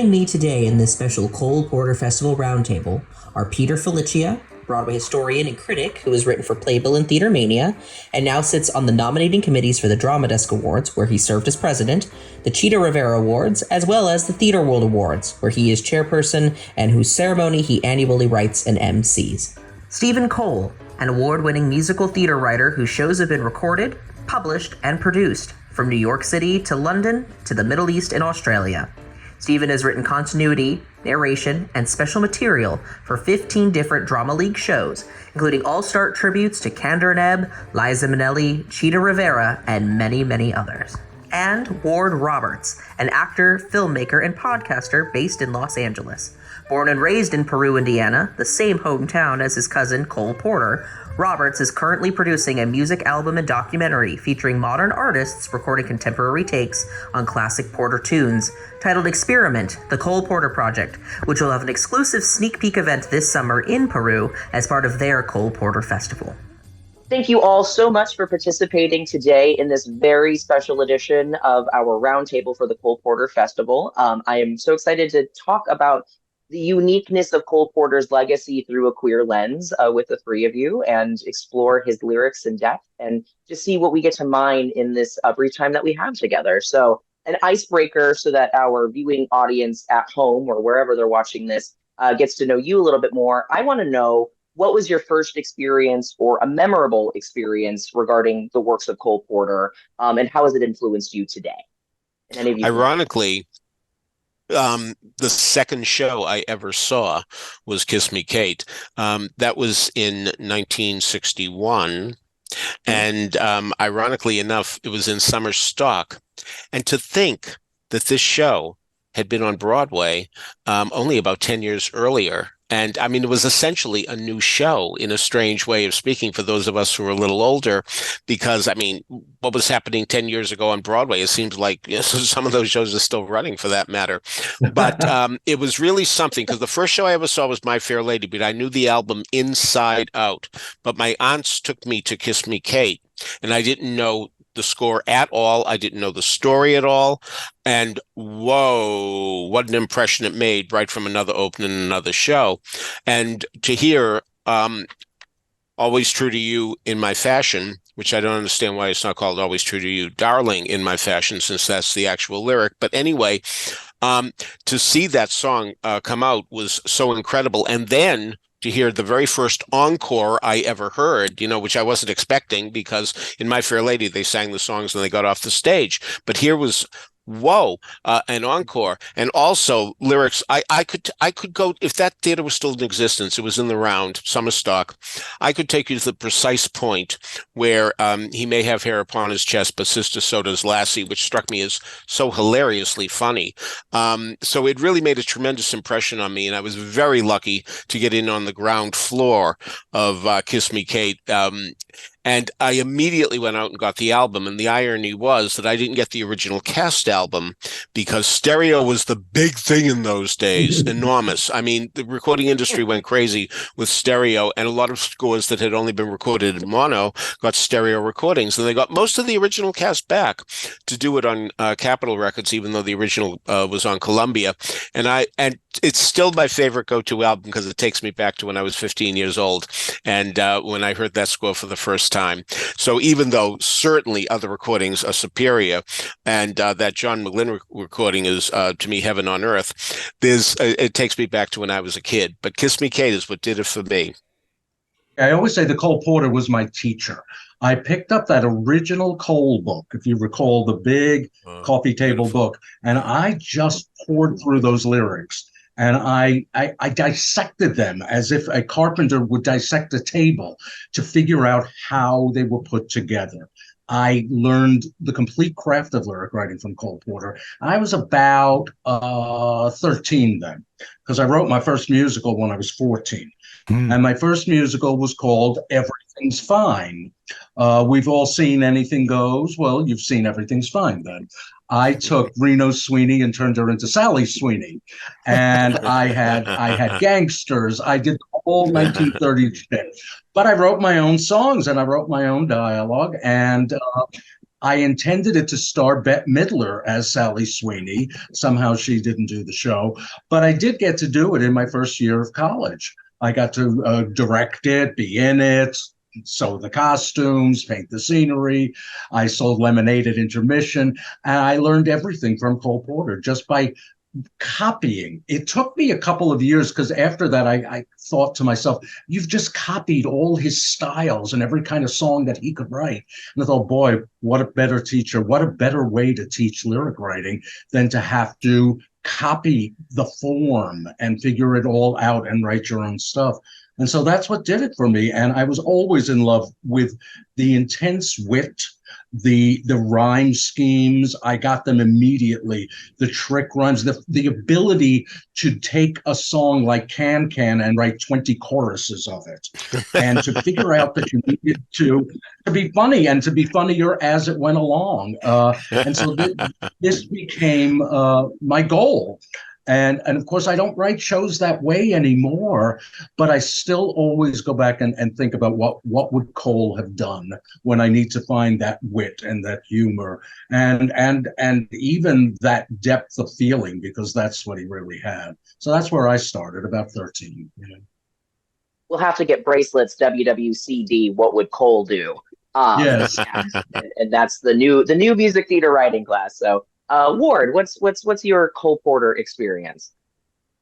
Joining me today in this special Cole Porter Festival Roundtable are Peter Felicia, Broadway historian and critic who has written for Playbill and Theater Mania, and now sits on the nominating committees for the Drama Desk Awards, where he served as president, the Chita Rivera Awards, as well as the Theater World Awards, where he is chairperson and whose ceremony he annually writes and MCs. Stephen Cole, an award-winning musical theater writer whose shows have been recorded, published, and produced from New York City to London to the Middle East and Australia. Stephen has written continuity, narration, and special material for 15 different Drama League shows, including all-star tributes to Kander and Ebb, Liza Minnelli, Chita Rivera, and many, many others. And Ward Roberts, an actor, filmmaker, and podcaster based in Los Angeles. Born and raised in Peru, Indiana, the same hometown as his cousin Cole Porter, Roberts is currently producing a music album and documentary featuring modern artists recording contemporary takes on classic Porter tunes, titled Experiment, The Cole Porter Project, which will have an exclusive sneak peek event this summer in Peru as part of their Cole Porter Festival. Thank you all so much for participating today in this very special edition of our roundtable for the Cole Porter Festival. I am so excited to talk about the uniqueness of Cole Porter's legacy through a queer lens with the three of you, and explore his lyrics in depth and just see what we get to mine in this brief time that we have together. So an icebreaker so that our viewing audience at home or wherever they're watching this gets to know you a little bit more. I want to know, what was your first experience or a memorable experience regarding the works of Cole Porter, and how has it influenced you today? And any of you Ironically, the second show I ever saw was Kiss Me Kate. That was in 1961. And ironically enough, it was in summer stock. And to think that this show had been on Broadway only about 10 years earlier. And I mean, it was essentially a new show in a strange way of speaking for those of us who are a little older, because I mean, what was happening 10 years ago on Broadway, it seems like some of those shows are still running for that matter. But it was really something, because the first show I ever saw was My Fair Lady, but I knew the album inside out. But my aunts took me to Kiss Me Kate, and I didn't know the score at all. I didn't know the story at all. And whoa, what an impression it made right from another opening, another show. And to hear Always True to You in My Fashion, which I don't understand why it's not called Always True to You, Darling in My Fashion, since that's the actual lyric. But anyway, to see that song come out was so incredible. And then to hear the very first encore I ever heard, which I wasn't expecting, because in My Fair Lady, they sang the songs and they got off the stage. But here was, whoa, an encore. And also lyrics. I could go, if that theater was still in existence, it was in the Round, summer stock, I could take you to the precise point where he may have hair upon his chest, but Sister Soda's Lassie, which struck me as so hilariously funny. So it really made a tremendous impression on me, and I was very lucky to get in on the ground floor of Kiss Me Kate. And I immediately went out and got the album. And the irony was that I didn't get the original cast album because stereo was the big thing in those days, enormous. I mean, the recording industry went crazy with stereo, and a lot of scores that had only been recorded in mono got stereo recordings. And they got most of the original cast back to do it on Capitol Records, even though the original was on Columbia. And it's still my favorite go-to album because it takes me back to when I was 15 years old and when I heard that score for the first time. So even though certainly other recordings are superior, and that John McGlynn recording is to me heaven on earth, it takes me back to when I was a kid. But Kiss Me Kate is what did it for me. I always say that Cole Porter was my teacher. I picked up that original Cole book, if you recall, the big coffee table book, and I just poured through those lyrics. And I dissected them as if a carpenter would dissect a table to figure out how they were put together. I learned the complete craft of lyric writing from Cole Porter. I was about 13 then, because I wrote my first musical when I was 14. And my first musical was called Everything's Fine. We've all seen Anything Goes. Well, you've seen Everything's Fine then. I took Reno Sweeney and turned her into Sally Sweeney. And I had gangsters. I did the whole 1930s shit. But I wrote my own songs and I wrote my own dialogue. And I intended it to star Bette Midler as Sally Sweeney. Somehow she didn't do the show, but I did get to do it in my first year of college. I got to direct it, be in it, sew the costumes, paint the scenery. I sold lemonade at intermission, and I learned everything from Cole Porter just by copying. It took me a couple of years because after that, I thought to myself, you've just copied all his styles and every kind of song that he could write. And I thought, boy, what a better teacher, what a better way to teach lyric writing than to have to copy the form and figure it all out and write your own stuff. And so that's what did it for me. And I was always in love with the intense wit, the rhyme schemes. I got them immediately. The trick rhymes, the ability to take a song like Can Can and write 20 choruses of it, and to figure out that you needed to be funny and to be funnier as it went along. And so this became my goal. And of course, I don't write shows that way anymore, but I still always go back and think about what would Cole have done when I need to find that wit and that humor and even that depth of feeling, because that's what he really had. So that's where I started, about 13. You know? We'll have to get bracelets, WWCD, what would Cole do? Yes. And that's the new music theater writing class. So Ward, what's your Cole Porter experience?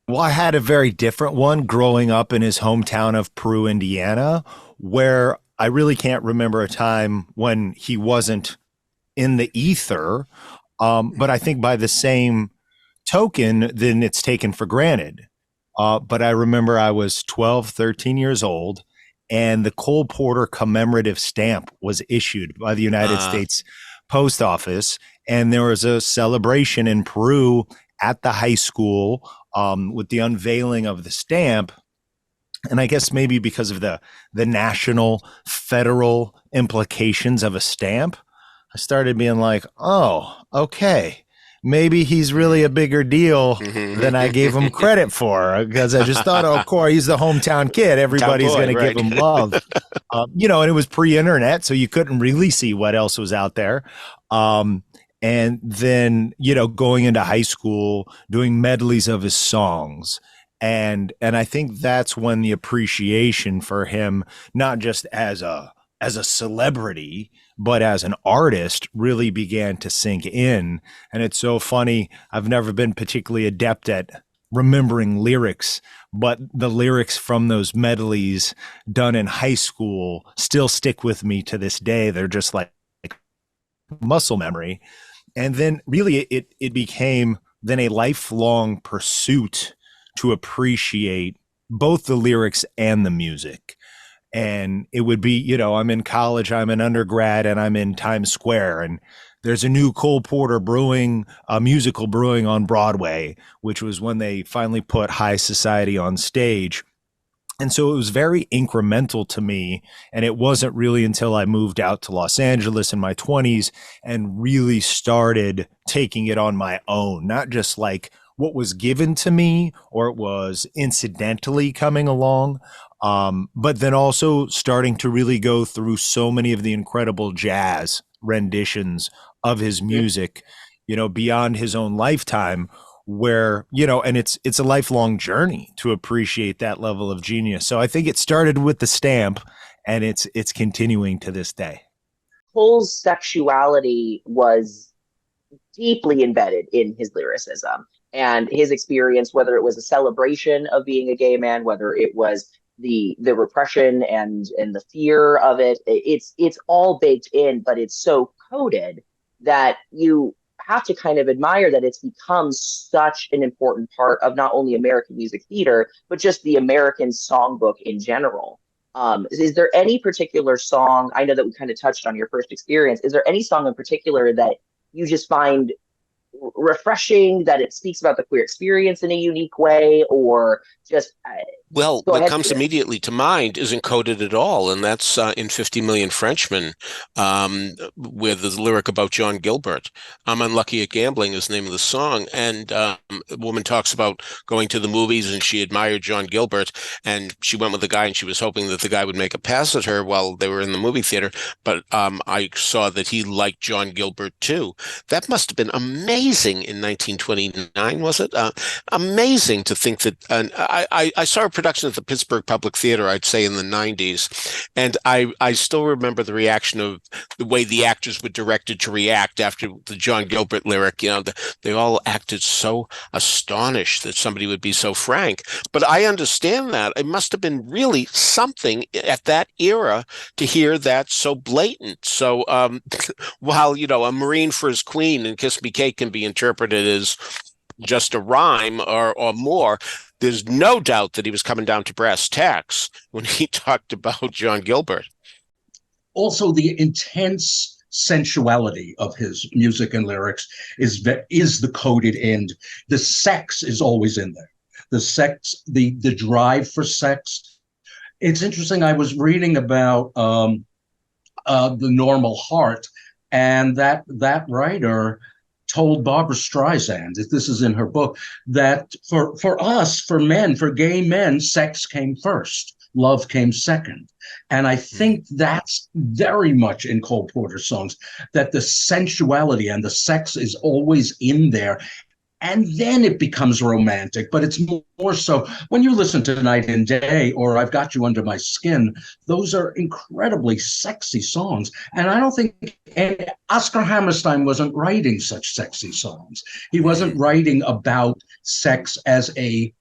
Well, I had a very different one growing up in his hometown of Peru, Indiana, where I really can't remember a time when he wasn't in the ether. But I think by the same token, then it's taken for granted. But I remember I was 12, 13 years old, and the Cole Porter commemorative stamp was issued by the United States Post Office. And there was a celebration in Peru at the high school with the unveiling of the stamp. And I guess maybe because of the national federal implications of a stamp, I started being like, oh, okay, maybe he's really a bigger deal than I gave him credit for, because I just thought, oh, Corey, he's the hometown kid. Everybody's going to give him love. And it was pre-internet, so you couldn't really see what else was out there. And then, going into high school, doing medleys of his songs. And I think that's when the appreciation for him, not just as a celebrity, but as an artist, really began to sink in. And it's so funny. I've never been particularly adept at remembering lyrics, but the lyrics from those medleys done in high school still stick with me to this day. They're just like muscle memory. And then really it became then a lifelong pursuit to appreciate both the lyrics and the music. And it would be, I'm in college, I'm an undergrad, and I'm in Times Square, and there's a new Cole Porter musical brewing on Broadway, which was when they finally put High Society on stage. And so it was very incremental to me. And it wasn't really until I moved out to Los Angeles in my 20s and really started taking it on my own, not just like what was given to me or it was incidentally coming along, but then also starting to really go through so many of the incredible jazz renditions of his music, beyond his own lifetime, where, and it's a lifelong journey to appreciate that level of genius. So I think it started with the stamp and it's continuing to this day. Cole's sexuality was deeply embedded in his lyricism and his experience, whether it was a celebration of being a gay man, whether it was the repression and the fear of it. It's all baked in, but it's so coded that you have to kind of admire that it's become such an important part of not only American music theater, but just the American songbook in general. Is there any particular song, I know that we kind of touched on your first experience, is there any song in particular that you just find refreshing, that it speaks about the queer experience in a unique way, or just Well, Go what ahead, comes Peter. immediately to mind isn't coded at all, and that's in 50 Million Frenchmen, with the lyric about John Gilbert. I'm unlucky at gambling is the name of the song, and the woman talks about going to the movies, and she admired John Gilbert, and she went with the guy, and she was hoping that the guy would make a pass at her while they were in the movie theater, but I saw that he liked John Gilbert too. That must have been amazing in 1929, was it? Amazing to think that. And I saw a production at the Pittsburgh Public Theater, I'd say in the 90s, and I still remember the reaction of the way the actors were directed to react after the John Gilbert lyric. They all acted so astonished that somebody would be so frank. But I understand that it must have been really something at that era to hear that so blatant. So while a Marine for His Queen and Kiss Me Kate can be interpreted as just a rhyme or more, there's no doubt that he was coming down to brass tacks when he talked about John Gilbert. Also, the intense sensuality of his music and lyrics is the coded end. The sex is always in there. The sex, the drive for sex. It's interesting. I was reading about The Normal Heart, and that writer told Barbara Streisand, this is in her book, that for us, for men, for gay men, sex came first, love came second. And I think that's very much in Cole Porter's songs, that the sensuality and the sex is always in there. And then it becomes romantic, but it's more so when you listen to Night and Day or I've Got You Under My Skin. Those are incredibly sexy songs. And I don't think Oscar Hammerstein wasn't writing such sexy songs. He wasn't writing about sex as a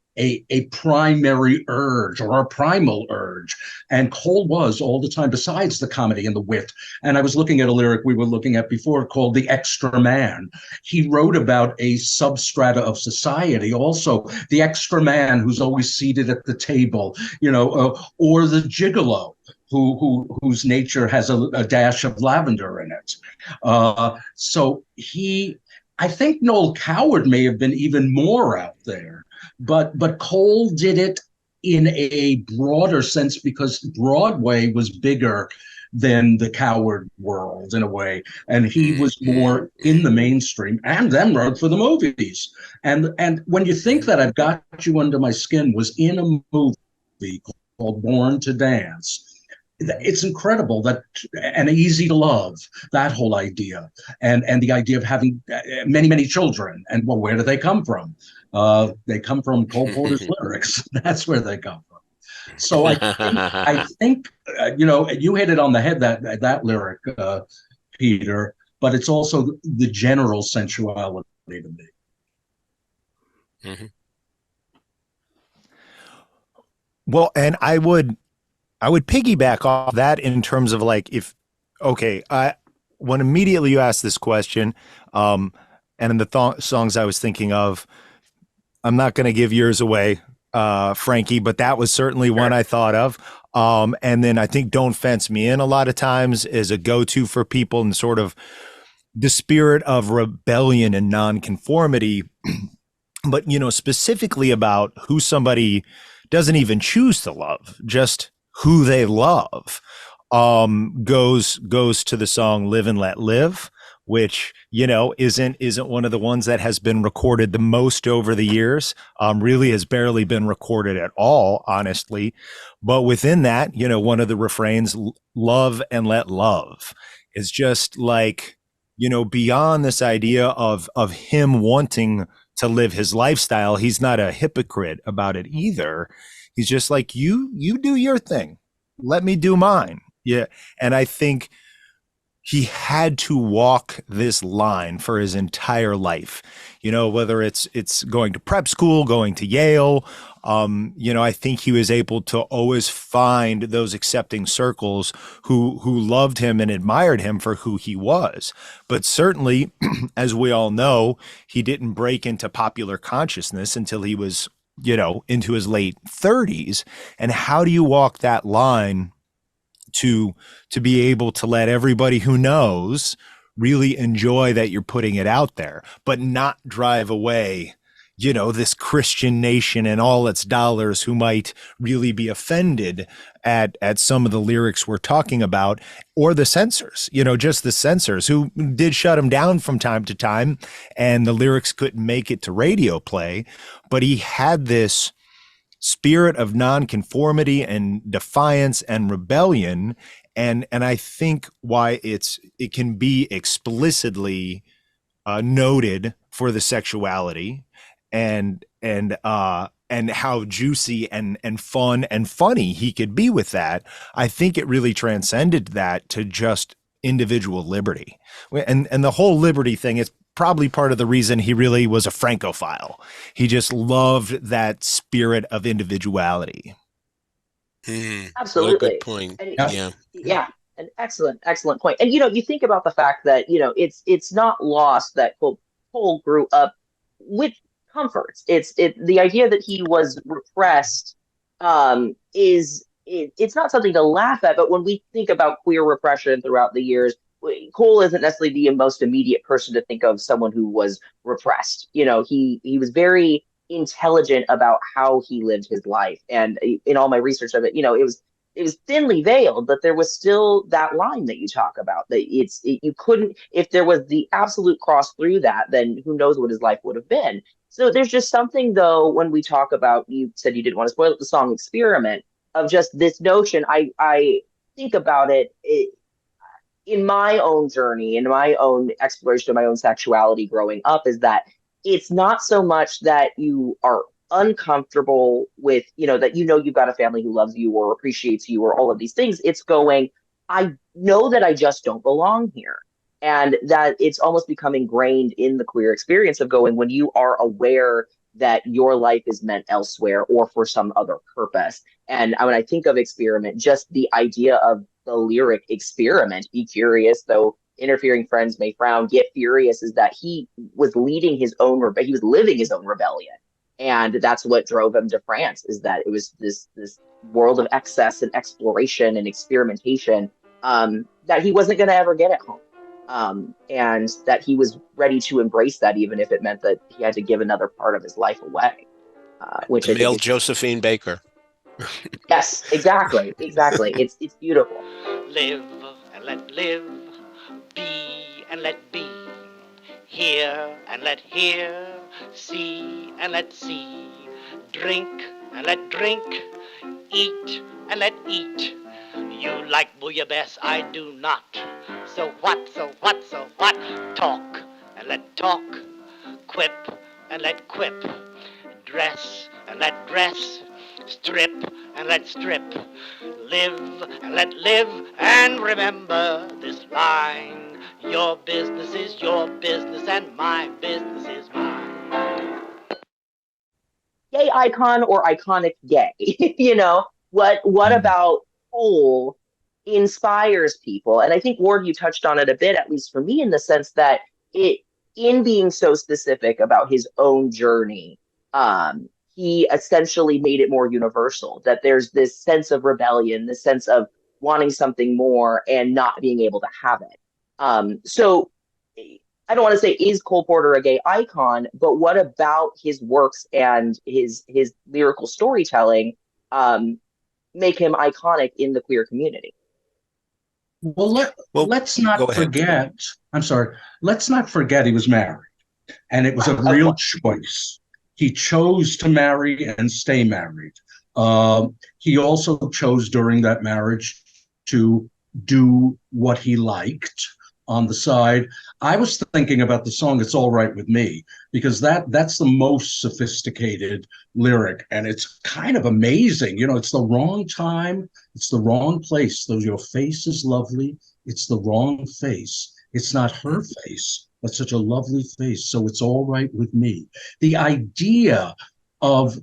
primary urge or a primal urge. And Cole was all the time, besides the comedy and the wit. And I was looking at a lyric we were looking at before called The Extra Man. He wrote about a substrata of society, also the extra man who's always seated at the table, or the gigolo whose nature has a dash of lavender in it. I think Noel Coward may have been even more out there. But Cole did it in a broader sense because Broadway was bigger than the Coward world in a way, and he was more in the mainstream, and then wrote for the movies. And when you think that I've Got You Under My Skin was in a movie called Born to Dance, it's incredible and easy to love, that whole idea, and the idea of having many children. And well, where do they come from? They come from Cole Porter's lyrics. That's where they come from. So I think you hit it on the head, that lyric, Peter. But it's also the general sensuality to me. Mm-hmm. Well, and I would piggyback off that in terms of when immediately you asked this question, and in the songs I was thinking of, I'm not going to give yours away, Frankie, but that was certainly one I thought of. And then I think Don't Fence Me In a lot of times is a go-to for people in sort of the spirit of rebellion and nonconformity. But, specifically about who somebody doesn't even choose to love, just who they love, goes to the song Live and Let Live, which, isn't one of the ones that has been recorded the most over the years, really has barely been recorded at all, honestly. But within that, one of the refrains, love and let love, is just beyond this idea of him wanting to live his lifestyle. He's not a hypocrite about it either. He's just like, you do your thing. Let me do mine. Yeah. And I think he had to walk this line for his entire life, whether it's going to prep school, going to Yale. I think he was able to always find those accepting circles who loved him and admired him for who he was. But certainly, as we all know, he didn't break into popular consciousness until he was, into his late 30s. And how do you walk that line to be able to let everybody who knows really enjoy that you're putting it out there, but not drive away, this Christian nation and all its dollars who might really be offended at some of the lyrics we're talking about, or the censors, just the censors who did shut him down from time to time, and the lyrics couldn't make it to radio play. But he had this spirit of nonconformity and defiance and rebellion. And I think why it can be explicitly noted for the sexuality and how juicy and fun and funny he could be with that. I think it really transcended that to just individual liberty. And the whole liberty thing is probably part of the reason he really was a Francophile. He just loved that spirit of individuality. Absolutely. What a good point. And, yeah. An excellent point. And you think about the fact that it's not lost that Cole grew up with comforts. It's the idea that he was repressed it's not something to laugh at. But when we think about queer repression throughout the years, Cole isn't necessarily the most immediate person to think of someone who was repressed. He was very intelligent about how he lived his life, and in all my research of it, it was thinly veiled, but there was still that line that you talk about, that you couldn't, if there was the absolute cross through that, then who knows what his life would have been. So there's just something, though, when we talk about, you said you didn't want to spoil the song Experiment, of just this notion. I think about it in my own journey, in my own exploration of my own sexuality growing up, is that it's not so much that you are uncomfortable with, that you've got a family who loves you or appreciates you or all of these things. It's going, I know that I just don't belong here. And that it's almost become ingrained in the queer experience of going, when you are aware that your life is meant elsewhere or for some other purpose. And when I think of Experiment, just the idea of the lyric experiment, be curious, though interfering friends may frown, get furious, is that he was leading his own, he was living his own rebellion. And that's what drove him to France, is that it was this world of excess and exploration and experimentation that he wasn't going to ever get at home. And that he was ready to embrace that, even if it meant that he had to give another part of his life away. Which the male Josephine Baker. Yes, exactly. It's beautiful. Live and let live, be and let be, hear and let hear, see and let see, drink and let drink, eat and let eat. You like bouillabaisse, I do not. So what, so what, so what? Talk and let talk, quip and let quip, dress and let dress, strip and let strip, live and let live, and remember this line: your business is your business and my business is mine. Gay icon or iconic gay? What about Cole inspires people? And I think, Ward, you touched on it a bit, at least for me, in the sense that in being so specific about his own journey, he essentially made it more universal, that there's this sense of rebellion, this sense of wanting something more and not being able to have it. So I don't want to say, is Cole Porter a gay icon, but what about his works and his lyrical storytelling make him iconic in the queer community? Well, let's not forget. I'm sorry. Let's not forget he was married, and it was a real choice. He chose to marry and stay married. He also chose during that marriage to do what he liked on the side. I was thinking about the song "It's All Right With Me" because that's the most sophisticated lyric, and it's kind of amazing. It's the wrong time, it's the wrong place. Though your face is lovely, it's the wrong face. It's not her face, but such a lovely face. So it's all right with me. The idea of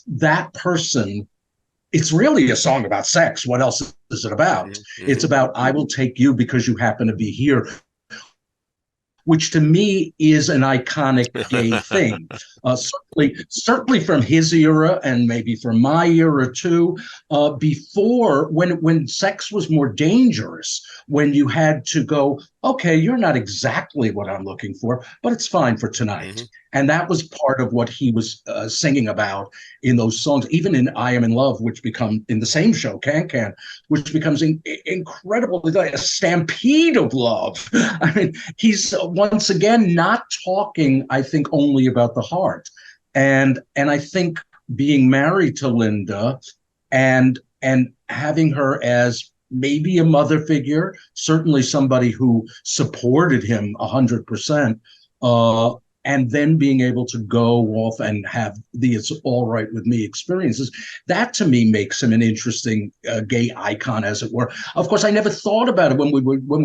that person. It's really a song about sex. What else is it about? Mm-hmm. It's about, I will take you because you happen to be here. which to me is an iconic gay thing. Certainly from his era, and maybe from my era too. Before, when sex was more dangerous, when you had to go, okay, you're not exactly what I'm looking for, but it's fine for tonight. Mm-hmm. And that was part of what he was singing about in those songs, even in I Am in Love, which become in the same show, Can Can, which becomes incredible, like a stampede of love. I mean, he's once again not talking, I think, only about the heart. And I think being married to Linda and having her as maybe a mother figure, certainly somebody who supported him 100%, and then being able to go off and have the "It's All Right with Me" experiences, that to me makes him an interesting gay icon, as it were. Of course, I never thought about it when we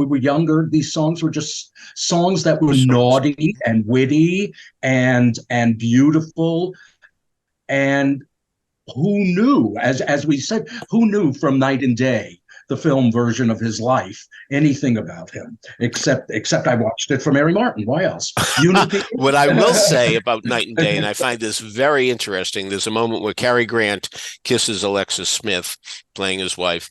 were younger. These songs were just songs that were naughty and witty and beautiful. And who knew, as we said, who knew from Night and Day, the film version of his life, anything about him, except I watched it for Mary Martin. Why else? You knew people? What I will say about Night and Day, and I find this very interesting, there's a moment where Cary Grant kisses Alexis Smith, playing his wife,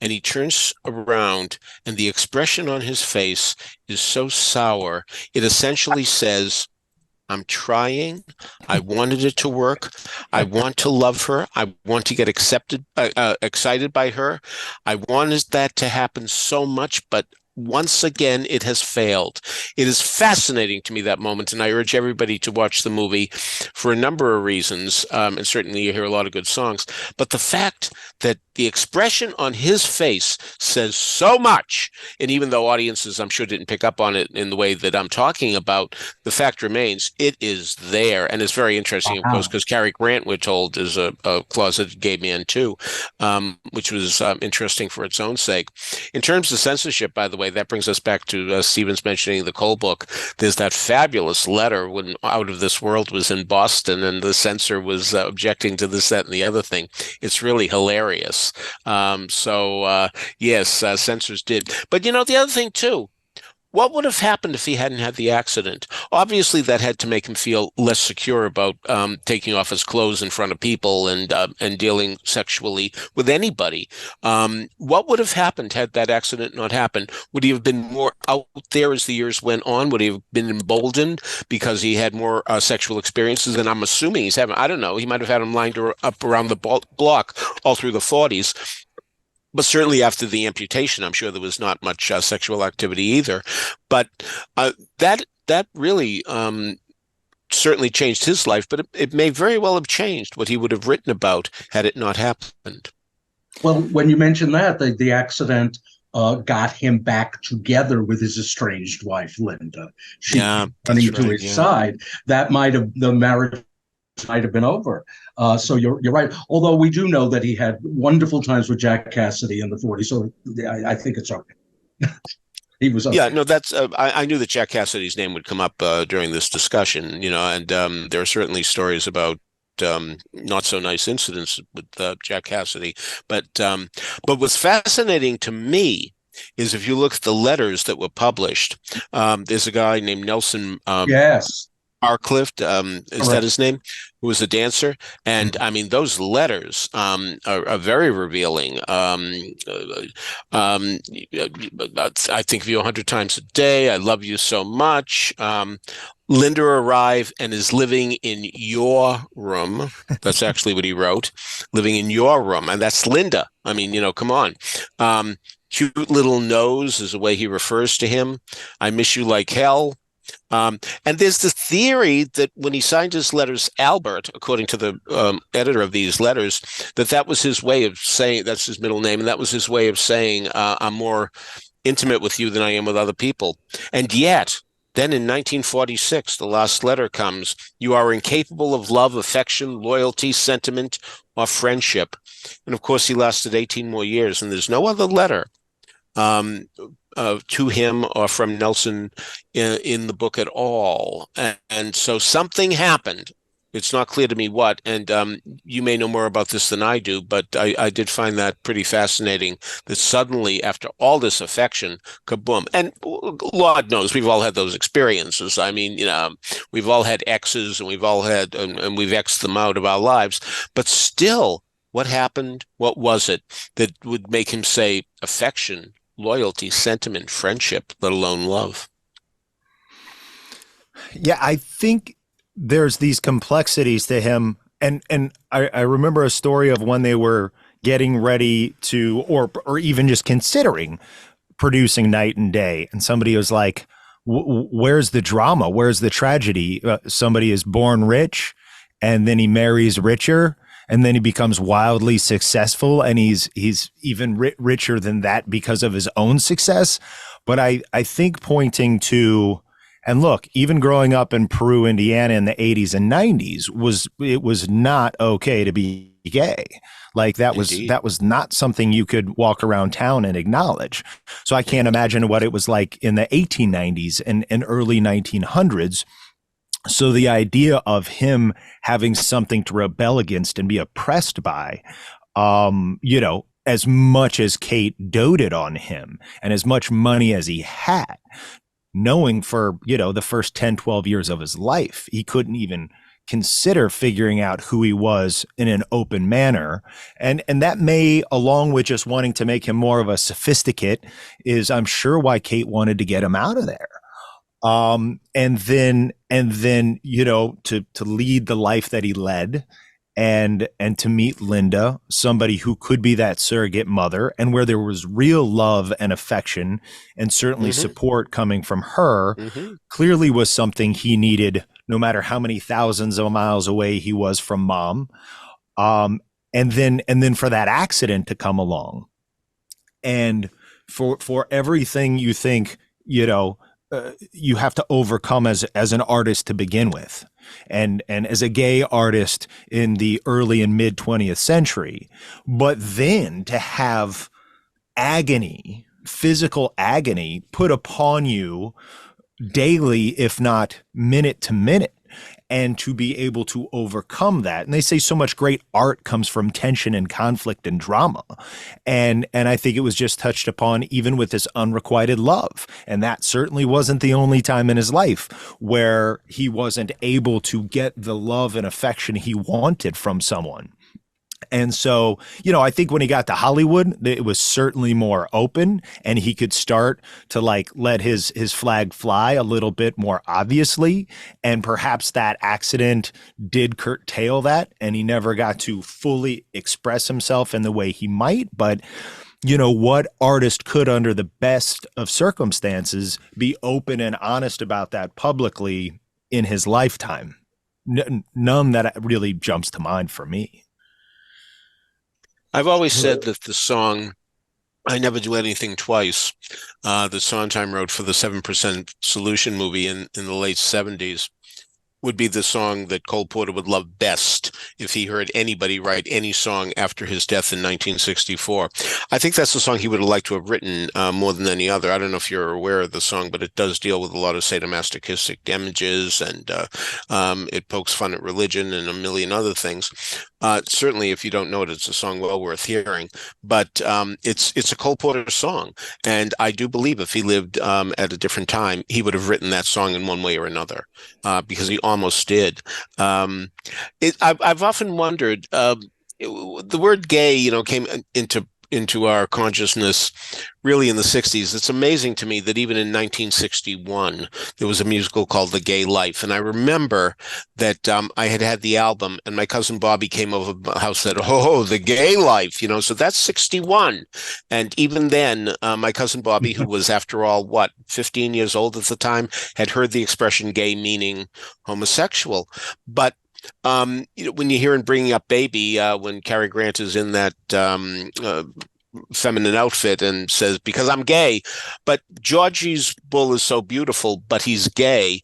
and he turns around, and the expression on his face is so sour. It essentially says, I'm trying. I wanted it to work. I want to love her. I want to get excited by her. I wanted that to happen so much, but once again, it has failed. It is fascinating to me, that moment, and I urge everybody to watch the movie for a number of reasons, and certainly you hear a lot of good songs, but the fact that the expression on his face says so much, and even though audiences, I'm sure, didn't pick up on it in the way that I'm talking about, the fact remains, it is there, and it's very interesting, of course, because Cary Grant, we're told, is a closeted gay man too, which was interesting for its own sake. In terms of censorship, by the way, that brings us back to Stephen's mentioning the Cole book. There's that fabulous letter when Out of This World was in Boston and the censor was objecting to this, that, and the other thing. It's really hilarious. Yes, censors did. But the other thing too, what would have happened if he hadn't had the accident? Obviously, that had to make him feel less secure about taking off his clothes in front of people and dealing sexually with anybody. What would have happened had that accident not happened? Would he have been more out there as the years went on? Would he have been emboldened because he had more sexual experiences? And I'm assuming he's having, I don't know, he might have had them lined up around the block all through the 40s. But certainly after the amputation, I'm sure there was not much sexual activity either. But that really certainly changed his life. But it may very well have changed what he would have written about had it not happened. Well, when you mention that, the accident got him back together with his estranged wife, Linda. She running to his side. That the marriage might have been over. So you're right. Although we do know that he had wonderful times with Jack Cassidy in the 40s. So I think it's okay. He was okay. Yeah, no, that's I knew that Jack Cassidy's name would come up during this discussion, and there are certainly stories about not so nice incidents with Jack Cassidy. But what's fascinating to me is if you look at the letters that were published, there's a guy named Nelson yes. Arcliffe, is that his name? Who was a dancer, and I mean those letters are very revealing. I think of you 100 times a day. I love you so much. Linda arrived and is living in your room. That's actually what he wrote. Living in your room, and that's Linda. I mean, come on. Cute little nose is the way he refers to him. I miss you like hell. And there's the theory that when he signed his letters Albert, according to the editor of these letters, that was his way of saying, that's his middle name, and that was his way of saying, I'm more intimate with you than I am with other people. And yet, then in 1946, the last letter comes, you are incapable of love, affection, loyalty, sentiment, or friendship. And of course, he lasted 18 more years, and there's no other letter to him or from Nelson in the book at all. And so something happened It's not clear to me what, and you may know more about this than I do, but I did find that pretty fascinating that suddenly, after all this affection, kaboom. And Lord knows we've all had those experiences. I mean, we've all had exes and we've all had, and we've X'd them out of our lives, but still, what happened? What was it that would make him say affection, loyalty, sentiment, friendship, let alone love? Yeah, I think there's these complexities to him. And I remember a story of when they were getting ready to, or even just considering producing Night and Day. And somebody was like, where's the drama? Where's the tragedy? Somebody is born rich and then he marries richer and then he becomes wildly successful. And he's even richer than that because of his own success. But I think pointing to, and look, even growing up in Peru, Indiana in the 80s and 90s it was not okay to be gay. Like that was not something you could walk around town and acknowledge. So I can't imagine what it was like in the 1890s and early 1900s. So the idea of him having something to rebel against and be oppressed by, as much as Kate doted on him and as much money as he had, knowing for, the first 10, 12 years of his life, he couldn't even consider figuring out who he was in an open manner. And that may, along with just wanting to make him more of a sophisticate, is I'm sure why Kate wanted to get him out of there. And then, to lead the life that he led and to meet Linda, somebody who could be that surrogate mother, and where there was real love and affection and certainly support coming from her, clearly was something he needed, no matter how many thousands of miles away he was from mom. And then for that accident to come along, and for everything you think, you have to overcome as an artist to begin with. And as a gay artist in the early and mid 20th century, but then to have agony, physical agony put upon you daily, if not minute to minute, and to be able to overcome that. And they say so much great art comes from tension and conflict and drama. And I think it was just touched upon even with this unrequited love. And that certainly wasn't the only time in his life where he wasn't able to get the love and affection he wanted from someone. And so, I think when he got to Hollywood, it was certainly more open and he could start to let his flag fly a little bit more obviously. And perhaps that accident did curtail that and he never got to fully express himself in the way he might. But, what artist could, under the best of circumstances, be open and honest about that publicly in his lifetime? None that really jumps to mind for me. I've always said that the song I Never Do Anything Twice, that Sondheim wrote for the 7% Solution movie in the late 70s, would be the song that Cole Porter would love best if he heard anybody write any song after his death in 1964. I think that's the song he would have liked to have written more than any other. I don't know if you're aware of the song, but it does deal with a lot of sadomasochistic images, and it pokes fun at religion and a million other things. Certainly, if you don't know it, it's a song well worth hearing. But it's a Cole Porter song, and I do believe if he lived at a different time, he would have written that song in one way or another, because he almost did. I've often wondered. The word "gay," came into our consciousness really in the 60s. It's amazing to me that even in 1961, there was a musical called The Gay Life. And I remember that I had the album, and my cousin Bobby came over the house and said, "Oh, The Gay Life," so that's 61. And even then, my cousin Bobby, who was, after all, 15 years old at the time, had heard the expression gay meaning homosexual. But when you hear in Bringing Up Baby, when Cary Grant is in that feminine outfit and says, "Because I'm gay," but Georgie's bull is so beautiful, but he's gay,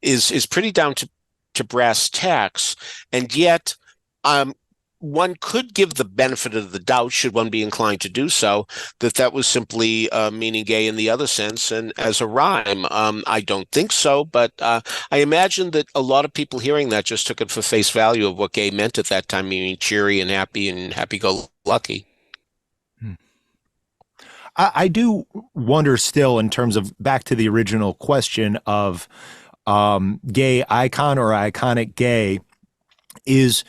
is pretty down to brass tacks, and yet one could give the benefit of the doubt, should one be inclined to do so, that was simply meaning gay in the other sense and as a rhyme. I don't think so, but I imagine that a lot of people hearing that just took it for face value of what gay meant at that time, meaning cheery and happy-go-lucky. I do wonder still, in terms of back to the original question of gay icon or iconic gay, is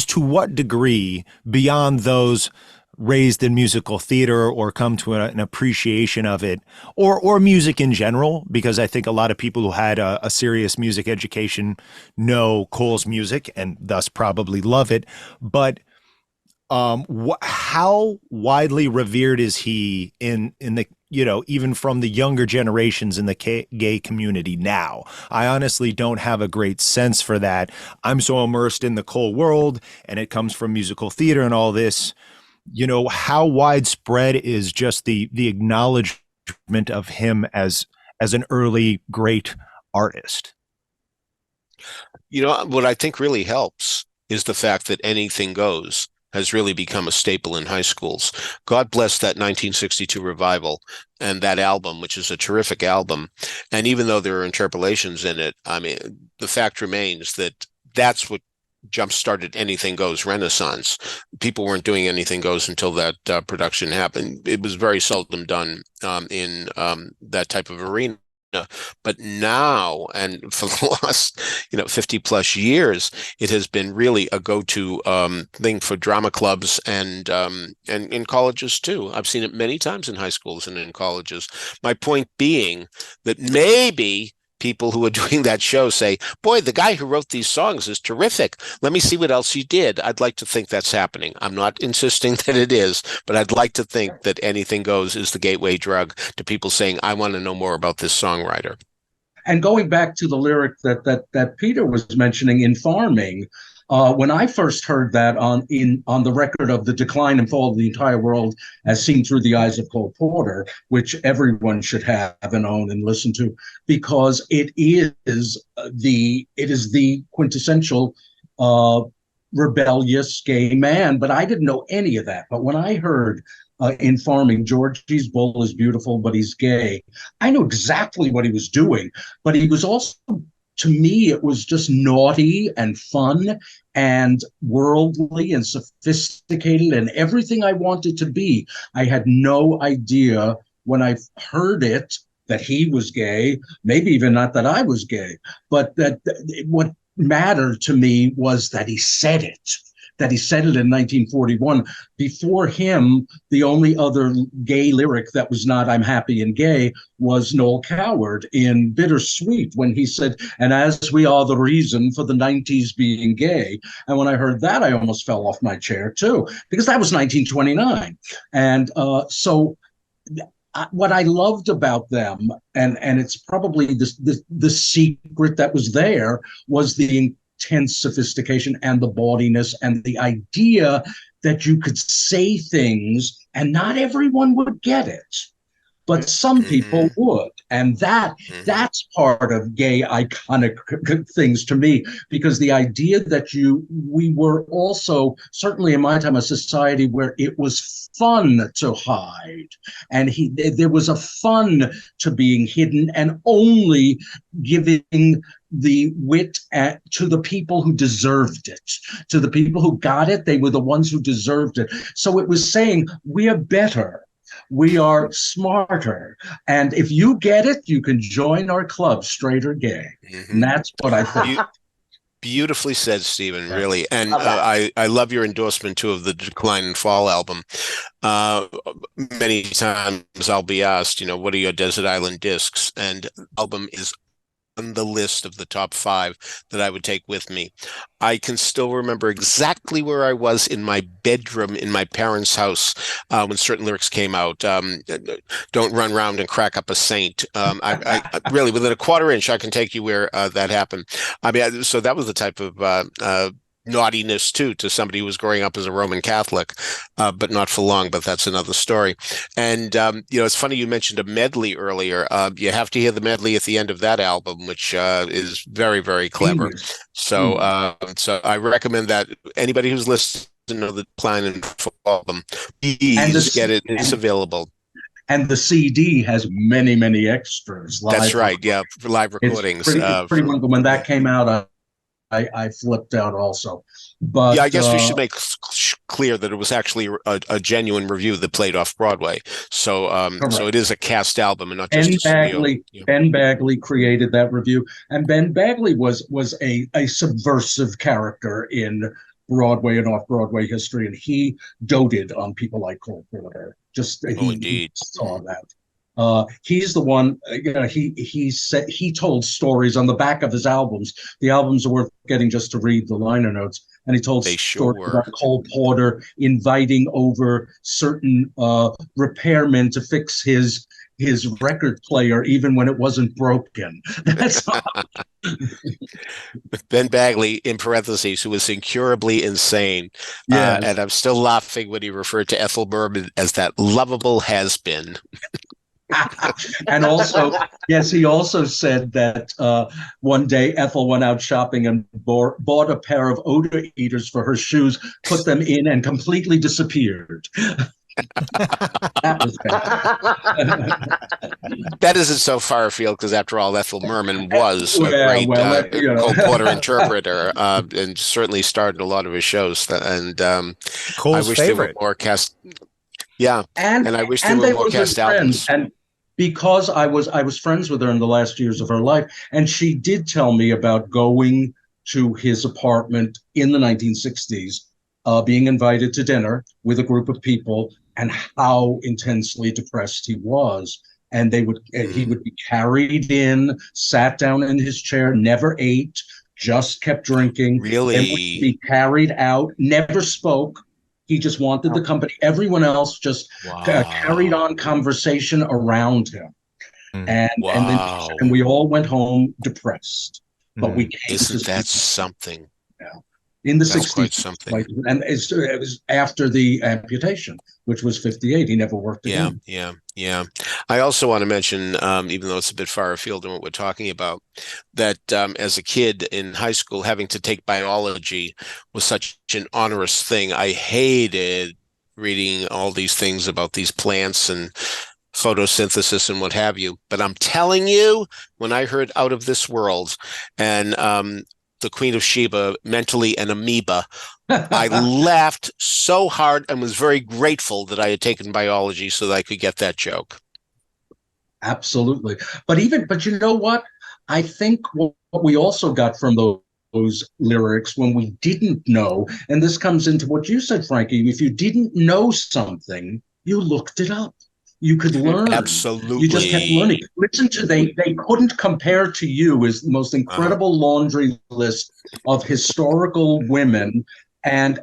to what degree, beyond those raised in musical theater or come to an appreciation of it, or music in general, because I think a lot of people who had a serious music education know Cole's music and thus probably love it, but how widely revered is he in the, even from the younger generations in the gay community now? I honestly don't have a great sense for that. I'm so immersed in the Cole world, and it comes from musical theater and all this. How widespread is just the acknowledgement of him as an early great artist? What I think really helps is the fact that Anything Goes has really become a staple in high schools. God bless that 1962 revival and that album, which is a terrific album. And even though there are interpolations in it, I mean, the fact remains that that's what jump-started Anything Goes renaissance. People weren't doing Anything Goes until that production happened. It was very seldom done in that type of arena. But now, and for the last 50 plus years, it has been really a go-to thing for drama clubs and in colleges too. I've seen it many times in high schools and in colleges. My point being that maybe people who are doing that show say, boy, the guy who wrote these songs is terrific. Let me see what else he did. I'd like to think that's happening. I'm not insisting that it is, but I'd like to think that Anything Goes is the gateway drug to people saying, I want to know more about this songwriter. And going back to the lyric that Peter was mentioning in Farming, when I first heard that on the record of The Decline and Fall of the Entire World as Seen Through the Eyes of Cole Porter, which everyone should have and own and listen to, because it is the quintessential rebellious gay man. But I didn't know any of that. But when I heard in Farming, Georgie's bull is beautiful, but he's gay, I knew exactly what he was doing. But he was also, to me, it was just naughty and fun and worldly and sophisticated and everything I wanted to be. I had no idea when I heard it that he was gay, maybe even not that I was gay, but that what mattered to me was that he said it. That he said it in 1941. Before him, the only other gay lyric that was not "I'm happy and gay" was Noel Coward in Bittersweet, when he said, "And as we are the reason for the 90s being gay." And when I heard that, I almost fell off my chair too, because that was 1929. And what I loved about them, and it's probably the secret that was there, was the intense sophistication and the bawdiness and the idea that you could say things and not everyone would get it, but some people would. And that's part of gay iconic things to me, because the idea that we were also, certainly in my time, a society where it was fun to hide, and there was a fun to being hidden and only giving the wit to the people who deserved it, to the people who got it. They were the ones who deserved it. So it was saying, we are better, we are smarter, and if you get it, you can join our club, straight or gay. And that's what I think. Beautifully said, Stephen, really. And I love your endorsement, too, of the Decline and Fall album. Many times I'll be asked, what are your Desert Island discs? And the album is on the list of the top 5 that I would take with me. I can still remember exactly where I was in my bedroom in my parents' house when certain lyrics came out. Don't run around and crack up a saint. I really, within a quarter inch, I can take you where that happened. I mean, so that was the type of naughtiness too, to somebody who was growing up as a Roman Catholic, but not for long, but that's another story. And, it's funny you mentioned a medley earlier. You have to hear the medley at the end of that album, which is very, very clever. So I recommend that anybody who's listening know the plan and for all of them, And please get it. It's available. And the CD has many, many extras. That's right. Yeah, for live It's recordings. pretty wonderful. When that came out, I flipped out also. But yeah, I guess we should make clear that it was actually a genuine review that played off Broadway. So so it is a cast album and not just a studio. Ben Bagley created that review, and Ben Bagley was a subversive character in Broadway and off-Broadway history, and he doted on people like Cole Porter. He saw that. He's the one. He told stories on the back of his albums. The albums are worth getting just to read the liner notes. And he told stories about Cole Porter inviting over certain repairmen to fix his record player, even when it wasn't broken. That's Ben Bagley, in parentheses, who was incurably insane. Yes. And I'm still laughing when he referred to Ethel Merman as that lovable has-been. And also, yes, he also said that one day Ethel went out shopping and bought a pair of odor eaters for her shoes, put them in, and completely disappeared. That was bad. That isn't so far afield because, after all, Ethel Merman was a great Cole Porter interpreter and certainly starred in a lot of his shows. And Cole's I wish favorite. there were more cast. Yeah, and I wish there were more cast albums. And because I was friends with her in the last years of her life, and she did tell me about going to his apartment in the 1960s, being invited to dinner with a group of people, and how intensely depressed he was. And he would be carried in, sat down in his chair, never ate, just kept drinking. Really? And would be carried out, never spoke. He just wanted the company. Everyone else just carried on conversation around him. And we all went home depressed. But we came Isn't that something? Yeah. In the That's 60s. quite something. And it was after the amputation, which was 58. He never worked again. Yeah. I also want to mention, even though it's a bit far afield in what we're talking about, that as a kid in high school, having to take biology was such an onerous thing. I hated reading all these things about these plants and photosynthesis and what have you. But I'm telling you, when I heard Out of This World and the Queen of Sheba, mentally an amoeba, I laughed so hard and was very grateful that I had taken biology so that I could get that joke. Absolutely. But you know what? I think what we also got from those lyrics when we didn't know, and this comes into what you said, Frankie, if you didn't know something, you looked it up. You could learn. Absolutely. You just kept learning. Listen to they couldn't compare to you as the most incredible laundry list of historical women. And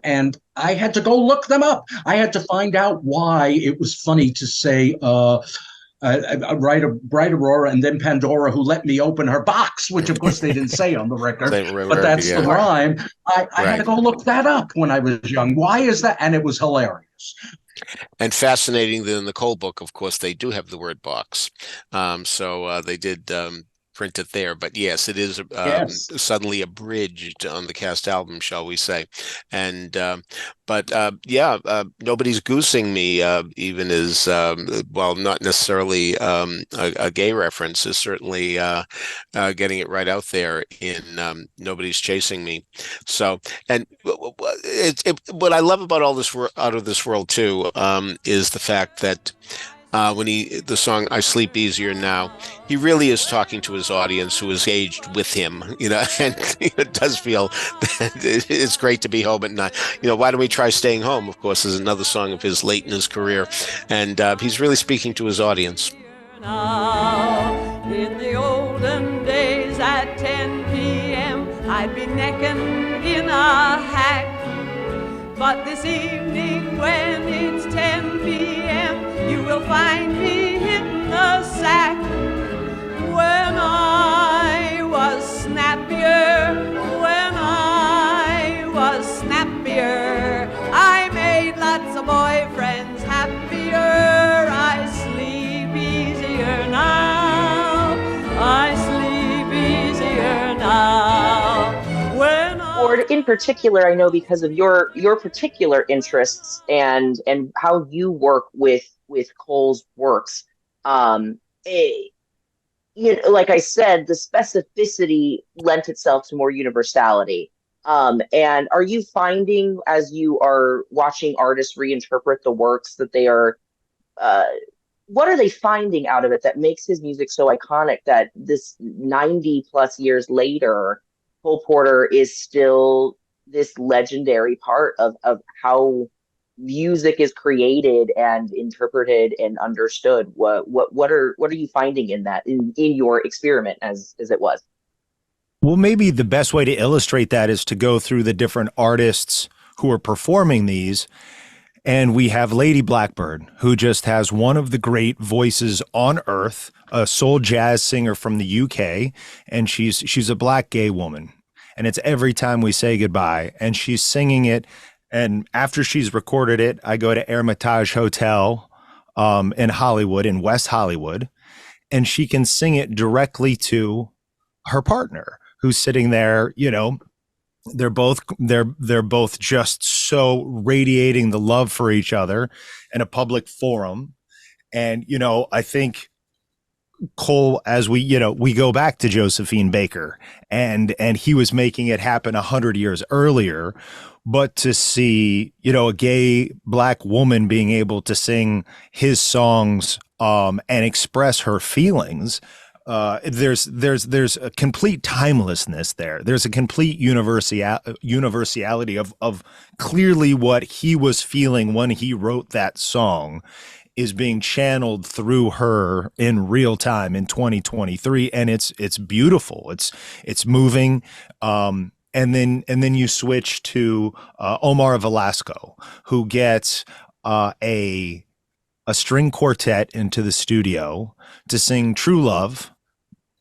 I had to go look them up. I had to find out why it was funny to say Bright Aurora and then Pandora, who let me open her box, which of course they didn't say on the record, but that's the rhyme. I had to go look that up when I was young. Why is that? And it was hilarious. And fascinating that in the Cole book, of course, they do have the word box. So they did print it there. But yes, it is suddenly abridged on the cast album, shall we say. And Nobody's Goosing Me, even is, not necessarily a gay reference, is certainly getting it right out there in Nobody's Chasing Me. So, and what I love about all this Out of This World too is the fact that when the song "I Sleep Easier Now," he really is talking to his audience who is aged with him, and it does feel that it's great to be home at night. Why don't we try staying home? Of course, is another song of his late in his career, and he's really speaking to his audience. Now, in the olden days at 10 p.m., I'd be necking in a hack. But this evening when it's 10 p.m., you will find me in the sack. When I was snappier, I made lots of boyfriends happier. I sleep easier now. I sleep easier now. Ford, in particular, I know because of your particular interests and how you work with Cole's works. Um, eh, like I said, the specificity lent itself to more universality. And are you finding as you are watching artists reinterpret the works that they are, uh, what are they finding out of it that makes his music so iconic that this 90 plus years later, Cole Porter is still this legendary part of how music is created and interpreted and understood? What are you finding in that in your experiment as it was? Well, maybe the best way to illustrate that is to go through the different artists who are performing these. And we have Lady Blackbird, who just has one of the great voices on earth, a soul jazz singer from the UK, and she's a Black gay woman. And it's Every Time We Say Goodbye, and she's singing it. And after she's recorded it, I go to Hermitage Hotel in Hollywood, in West Hollywood, and she can sing it directly to her partner, who's sitting there. They're both just so radiating the love for each other in a public forum. And I think Cole, as we go back to Josephine Baker, and he was making it happen 100 years earlier, but to see a gay Black woman being able to sing his songs and express her feelings. There's a complete timelessness there. There's a complete universality of clearly what he was feeling when he wrote that song is being channeled through her in real time in 2023, and it's beautiful. It's moving. And then you switch to Omar Velasco, who gets a string quartet into the studio to sing True Love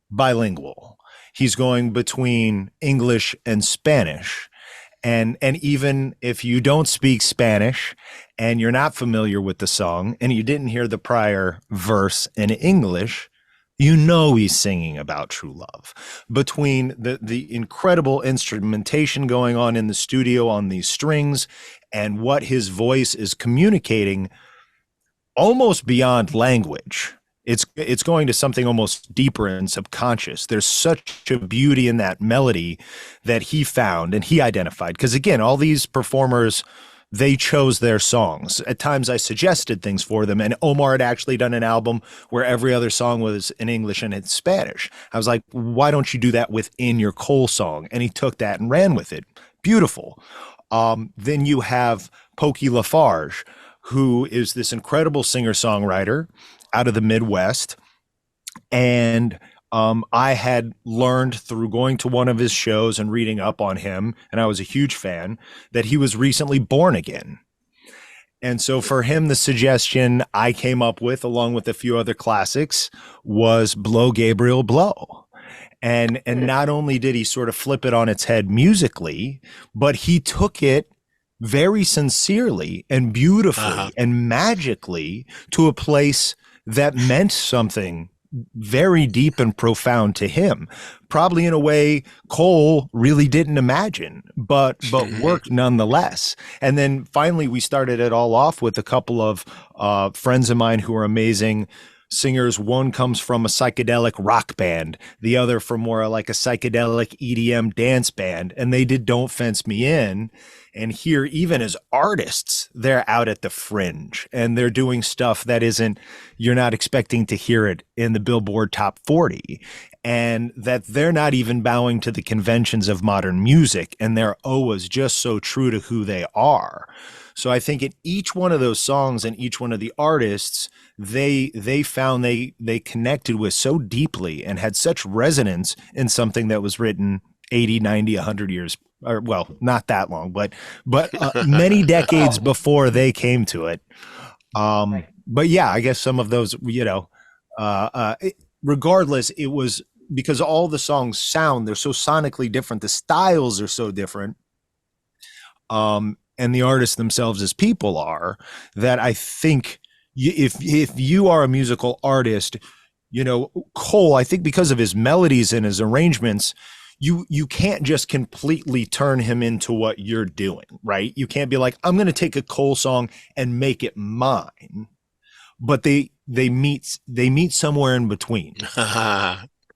bilingual. He's going between English and Spanish. And even if you don't speak Spanish and you're not familiar with the song and you didn't hear the prior verse in English, he's singing about true love. Between the incredible instrumentation going on in the studio on these strings and what his voice is communicating almost beyond language, it's going to something almost deeper and subconscious. There's such a beauty in that melody that he found and he identified. Because again, all these performers, they chose their songs. At times I suggested things for them, and Omar had actually done an album where every other song was in English and in Spanish. I was like, why don't you do that within your Cole song? And he took that and ran with it. Beautiful. Then you have Pokey Lafarge, who is this incredible singer-songwriter out of the Midwest. And I had learned through going to one of his shows and reading up on him, and I was a huge fan, that he was recently born again. And so for him, the suggestion I came up with, along with a few other classics, was Blow Gabriel Blow. And not only did he sort of flip it on its head musically, but he took it very sincerely and beautifully and magically to a place that meant something very deep and profound to him, probably in a way Cole really didn't imagine, but worked nonetheless. And then finally, we started it all off with a couple of friends of mine who are amazing singers. One comes from a psychedelic rock band, the other from more like a psychedelic EDM dance band, and they did Don't Fence Me In. And here, even as artists, they're out at the fringe and they're doing stuff that you're not expecting to hear it in the Billboard Top 40, and that they're not even bowing to the conventions of modern music, and they're always just so true to who they are. So I think in each one of those songs and each one of the artists, they found they connected with so deeply and had such resonance in something that was written 80, 90, 100 years, or well, not that long, but many decades before they came to it. But yeah, I guess some of those, regardless, it was because all the songs they're so sonically different. The styles are so different. And the artists themselves as people are, that I think if you are a musical artist, Cole, I think because of his melodies and his arrangements, you can't just completely turn him into what you're doing, right? You can't be like, I'm going to take a Cole song and make it mine. But they meet somewhere in between.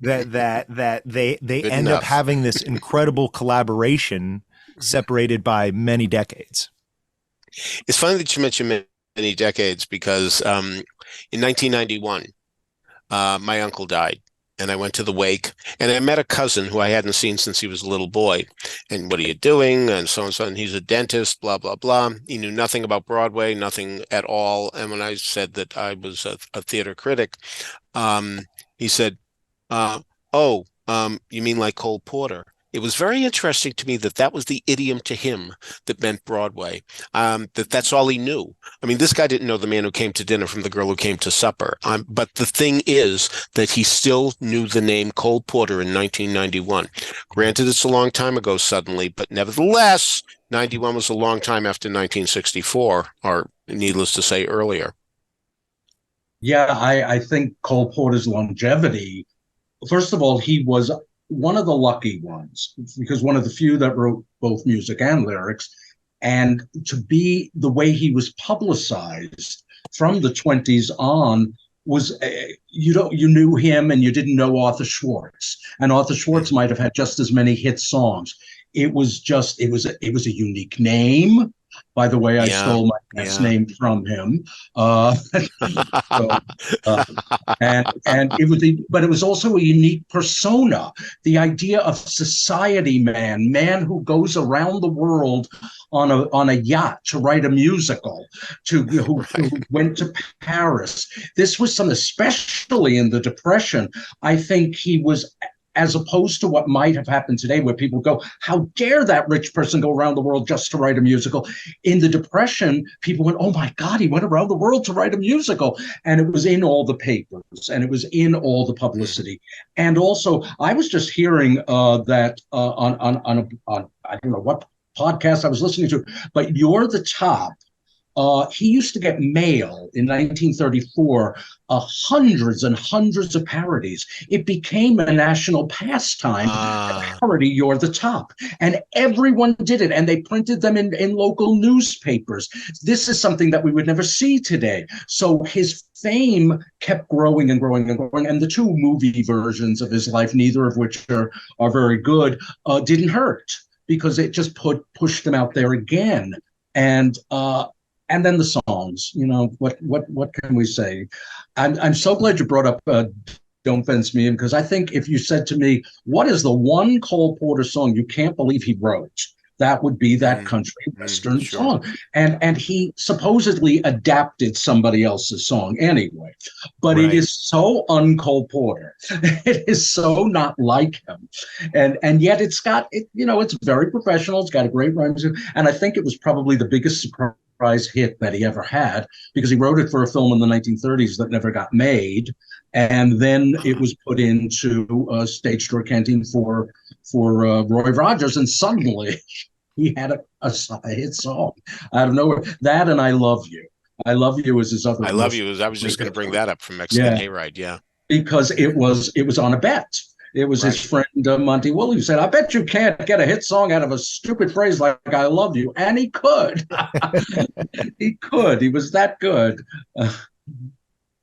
that they Good end enough. up having this incredible collaboration separated by many decades. It's funny that you mentioned many decades because in 1991, my uncle died. And I went to the wake, and I met a cousin who I hadn't seen since he was a little boy. And what are you doing? And so and so. And he's a dentist, blah, blah, blah. He knew nothing about Broadway, nothing at all. And when I said that I was a theater critic, he said, you mean like Cole Porter? It was very interesting to me that was the idiom to him that meant Broadway, that's all he knew. I mean, this guy didn't know The Man Who Came to Dinner from The Girl Who Came to Supper. But the thing is that he still knew the name Cole Porter in 1991. Granted, it's a long time ago suddenly, but nevertheless, 91 was a long time after 1964, or needless to say, earlier. Yeah, I think Cole Porter's longevity, first of all, he was one of the lucky ones, because one of the few that wrote both music and lyrics, and to be the way he was publicized from the 20s on was you knew him and you didn't know Arthur Schwartz, and Arthur Schwartz might have had just as many hit songs. It was a unique name. By the way, I stole my last name from him, and it was also a unique persona. The idea of society man who goes around the world on a yacht to write a musical, who went to Paris. This was something, especially in the Depression. I think he was, as opposed to what might have happened today, where people go, how dare that rich person go around the world just to write a musical? In the Depression, people went, oh my God, he went around the world to write a musical. And it was in all the papers, and it was in all the publicity. And also, I was just hearing that on I don't know what podcast I was listening to, but You're the Top. He used to get mail in 1934, hundreds and hundreds of parodies. It became a national pastime to parody You're the Top. And everyone did it, and they printed them in local newspapers. This is something that we would never see today. So his fame kept growing and growing and growing. And the two movie versions of his life, neither of which are very good, didn't hurt, because it just pushed him out there again. And then the songs, what can we say? I'm so glad you brought up Don't Fence Me In, because I think if you said to me, what is the one Cole Porter song you can't believe he wrote? That would be that country western song. And he supposedly adapted somebody else's song anyway. But It is so un-Cole Porter. It is so not like him. And yet it's very professional. It's got a great rhyme. And I think it was probably the biggest surprise hit that he ever had, because he wrote it for a film in the 1930s that never got made, and then it was put into a stage door canteen for Roy Rogers, and suddenly he had a hit song out of nowhere. That and I Love You. I Love You is his other. I Love You. I was just going to bring that up from Mexican Hayride. Yeah, because it was on a bet. It was his friend Monty Woolley who said, I bet you can't get a hit song out of a stupid phrase like I love you. And he could. He could. He was that good.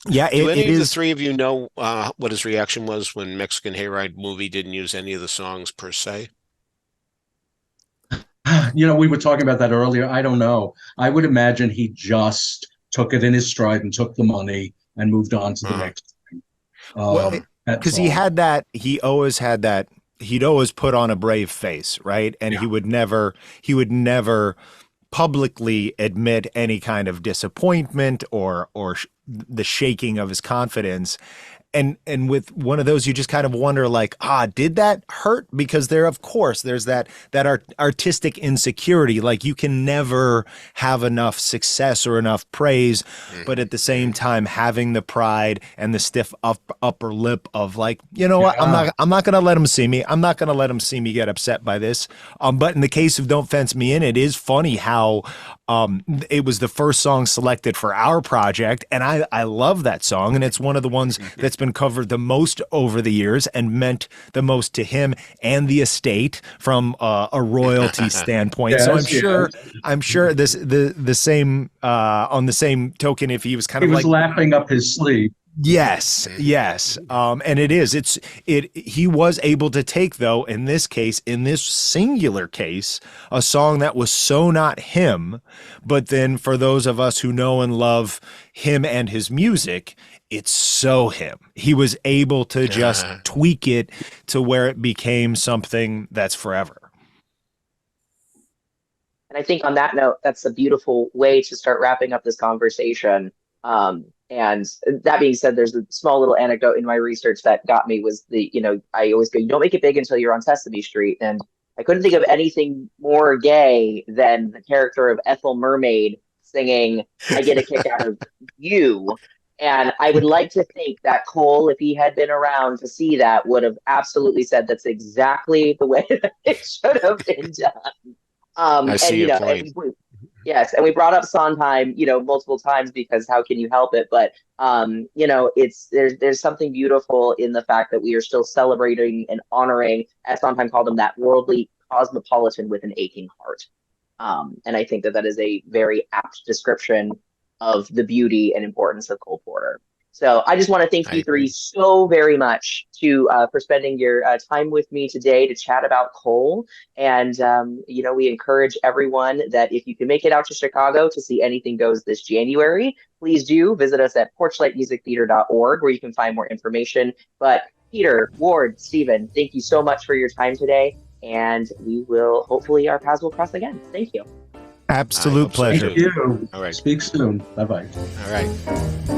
Yeah. Do any of the three of you know what his reaction was when Mexican Hayride movie didn't use any of the songs per se? We were talking about that earlier. I don't know. I would imagine he just took it in his stride and took the money and moved on to the next thing. Because he'd always put on a brave face, right? And he would never publicly admit any kind of disappointment or the shaking of his confidence. And with one of those, you just kind of wonder, like, did that hurt? Because there's that artistic insecurity. Like, you can never have enough success or enough praise, but at the same time, having the pride and the stiff upper lip of, like, what, I'm not going to let him see me. I'm not going to let him see me get upset by this. But in the case of Don't Fence Me In, it is funny how it was the first song selected for our project, and I love that song, and it's one of the ones that's been uncovered the most over the years and meant the most to him and the estate from a royalty standpoint. So I'm sure the same on the same token, if he was kind He of was like lapping up his sleeve. Yes. And he was able to take, though, in this case, in this singular case, a song that was so not him, but then for those of us who know and love him and his music, it's so him. He was able to just tweak it to where it became something that's forever. And I think on that note, that's a beautiful way to start wrapping up this conversation. And that being said, there's a small little anecdote in my research that got me was I always go, you don't make it big until you're on Sesame Street. And I couldn't think of anything more gay than the character of Ethel Mermaid singing, I get a kick out of you. And I would like to think that Cole, if he had been around to see that, would have absolutely said that's exactly the way that it should have been done. I see your point. Yes, and we brought up Sondheim, multiple times because how can you help it? But there's something beautiful in the fact that we are still celebrating and honoring, as Sondheim called him, that worldly cosmopolitan with an aching heart. And I think that is a very apt description of the beauty and importance of Cole Porter. So I just want to thank you three so very much for spending your time with me today to chat about Cole. And, we encourage everyone that if you can make it out to Chicago to see Anything Goes this January, please do visit us at porchlightmusictheater.org where you can find more information. But Peter, Ward, Stephen, thank you so much for your time today. And hopefully our paths will cross again. Thank you. Absolute pleasure. Thank you. All right. Speak soon. Bye-bye. All right.